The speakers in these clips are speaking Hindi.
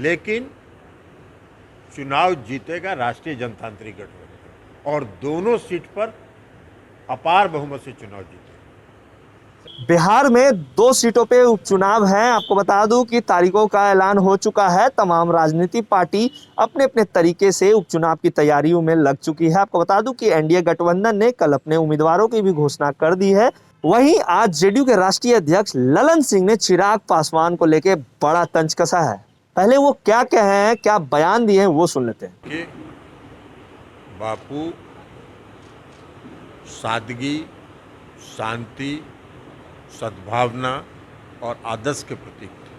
लेकिन चुनाव जीतेगा राष्ट्रीय जनतांत्रिक गठबंधन और दोनों सीट पर अपार बहुमत से चुनाव जीतेगा। बिहार में 2 सीटों पे उपचुनाव हैं। आपको बता दूं कि तारीखों का ऐलान हो चुका है। तमाम राजनीतिक पार्टी अपने अपने तरीके से उपचुनाव की तैयारियों में लग चुकी है। आपको बता दूं कि एनडीए गठबंधन ने कल अपने उम्मीदवारों की भी घोषणा कर दी है। वहीं आज जेडीयू के राष्ट्रीय अध्यक्ष ललन सिंह ने चिराग पासवान को लेकर बड़ा तंज कसा है। पहले वो क्या कहे हैं, क्या बयान दिए हैं, वो सुन लेते हैं। कि बापू सादगी, शांति, सद्भावना और आदर्श के प्रतीक थे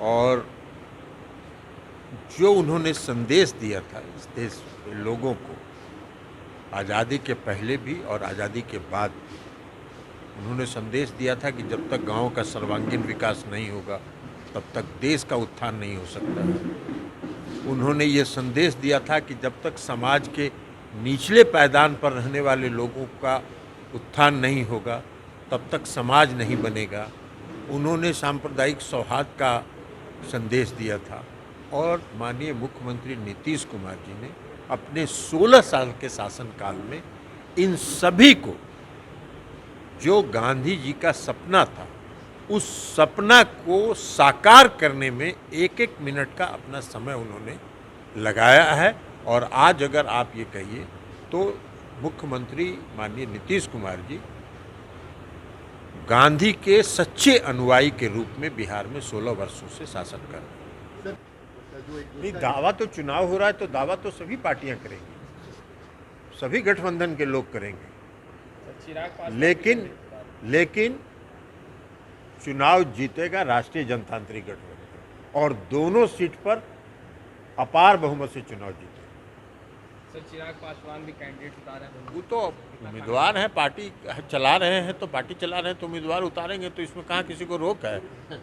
और जो उन्होंने संदेश दिया था इस देश के लोगों को आज़ादी के पहले भी और आज़ादी के बाद भी, उन्होंने संदेश दिया था कि जब तक गांव का सर्वांगीण विकास नहीं होगा तब तक देश का उत्थान नहीं हो सकता है। उन्होंने ये संदेश दिया था कि जब तक समाज के निचले पायदान पर रहने वाले लोगों का उत्थान नहीं होगा तब तक समाज नहीं बनेगा। उन्होंने सांप्रदायिक सौहार्द का संदेश दिया था और माननीय मुख्यमंत्री नीतीश कुमार जी ने अपने 16 साल के शासनकाल में इन सभी को, जो गांधी जी का सपना था, उस सपना को साकार करने में एक एक मिनट का अपना समय उन्होंने लगाया है। और आज अगर आप ये कहिए तो मुख्यमंत्री माननीय नीतीश कुमार जी गांधी के सच्चे अनुयायी के रूप में बिहार में 16 वर्षों से शासन कर रहे हैं। नहीं, दावा तो चुनाव हो रहा है तो दावा तो सभी पार्टियां करेंगी, सभी गठबंधन के लोग करेंगे, लेकिन चुनाव जीतेगा राष्ट्रीय जनतांत्रिक गठबंधन और दोनों सीट पर अपार बहुमत से चुनाव जीतेगा। सर, चिराग पासवान भी कैंडिडेट उतारे हैं। वो तो उम्मीदवार हैं, पार्टी चला रहे हैं तो पार्टी चला रहे हैं तो उम्मीदवार उतारेंगे, तो इसमें कहाँ किसी को रोक है।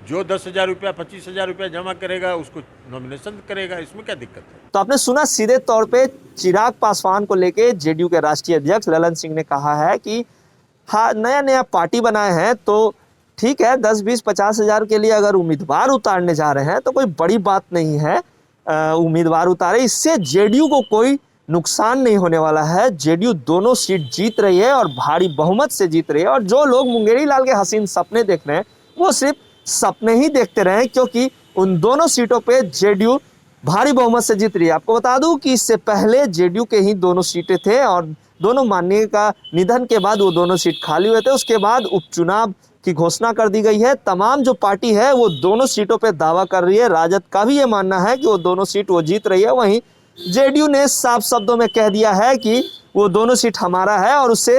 जो 10,000 रुपया 25,000 रुपया जमा करेगा उसको नॉमिनेशन करेगा, इसमें क्या दिक्कत है। तो आपने सुना, सीधे तौर पे चिराग पासवान को लेके जेडीयू के राष्ट्रीय अध्यक्ष ललन सिंह ने कहा है कि हाँ, नया नया पार्टी बनाए हैं तो ठीक है, 10, 20, 50 हजार के लिए अगर उम्मीदवार उतारने जा रहे हैं तो कोई बड़ी बात नहीं है। उम्मीदवार उतारे, इससे जेडीयू को कोई नुकसान नहीं होने वाला है। जेडीयू दोनों सीट जीत रही है और भारी बहुमत से जीत रही है। और जो लोग मुंगेरी लाल के हसीन सपने देख रहे हैं वो सिर्फ सपने ही देखते रहे, क्योंकि उन दोनों सीटों पे जेडीयू भारी बहुमत से जीत रही है। आपको बता दूं कि इससे पहले जेडीयू के ही दोनों सीटें थे और दोनों माननीय का निधन के बाद वो दोनों सीट खाली हुए थे। उसके बाद उपचुनाव की घोषणा कर दी गई है। तमाम जो पार्टी है वो दोनों सीटों पे दावा कर रही है। राजद का भी ये मानना है कि वो दोनों सीट वो जीत रही है। वहीं जेडीयू ने साफ शब्दों में कह दिया है कि वो दोनों सीट हमारा है और उससे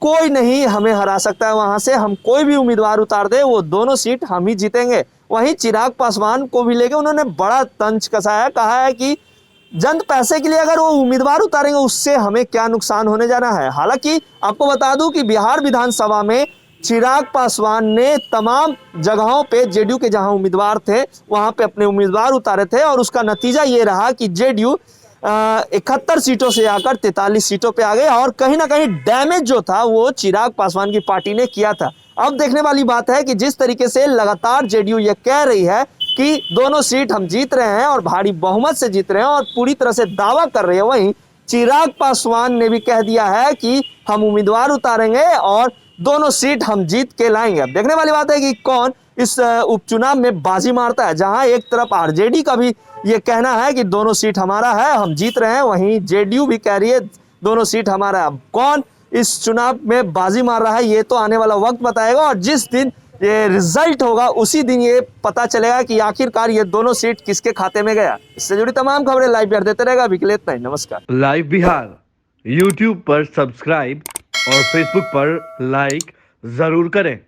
कोई नहीं हमें हरा सकता है। वहां से हम कोई भी उम्मीदवार उतार दे वो दोनों सीट हम ही जीतेंगे। वहीं चिराग पासवान को भी लेके उन्होंने बड़ा तंज कसा है। कहा है कि जंद पैसे के लिए अगर वो उम्मीदवार उतारेंगे उससे हमें क्या नुकसान होने जाना है। हालांकि आपको बता दूं कि बिहार विधानसभा में चिराग पासवान ने तमाम जगहों पे जेडीयू के जहां उम्मीदवार थे वहां पे अपने उम्मीदवार उतारे थे और उसका नतीजा ये रहा कि जेडीयू 71 सीटों से आकर 43 सीटों पे आ गए और कहीं ना कहीं डैमेज जो था वो चिराग पासवान की पार्टी ने किया था। अब देखने वाली बात है कि जिस तरीके से लगातार जेडीयू ये कह रही है कि दोनों सीट हम जीत रहे हैं और भारी बहुमत से जीत रहे हैं और पूरी तरह से दावा कर रहे हैं, वहीं चिराग पासवान ने भी कह दिया है कि हम उम्मीदवार उतारेंगे और दोनों सीट हम जीत के लाएंगे। अब देखने वाली बात है कि कौन इस उपचुनाव में बाजी मारता है। जहां एक तरफ आरजेडी का भी ये कहना है कि दोनों सीट हमारा है, हम जीत रहे हैं, वहीं जेडीयू भी कह रही है दोनों सीट हमारा है। अब कौन इस चुनाव में बाजी मार रहा है ये तो आने वाला वक्त बताएगा और जिस दिन ये रिजल्ट होगा उसी दिन ये पता चलेगा कि आखिरकार ये दोनों सीट किसके खाते में गया। इससे जुड़ी तमाम खबरें लाइव बिहार देते रहेगा। अभी के लिए इतना ही, नमस्कार। लाइव बिहार यूट्यूब पर सब्सक्राइब और फेसबुक पर लाइक जरूर करें।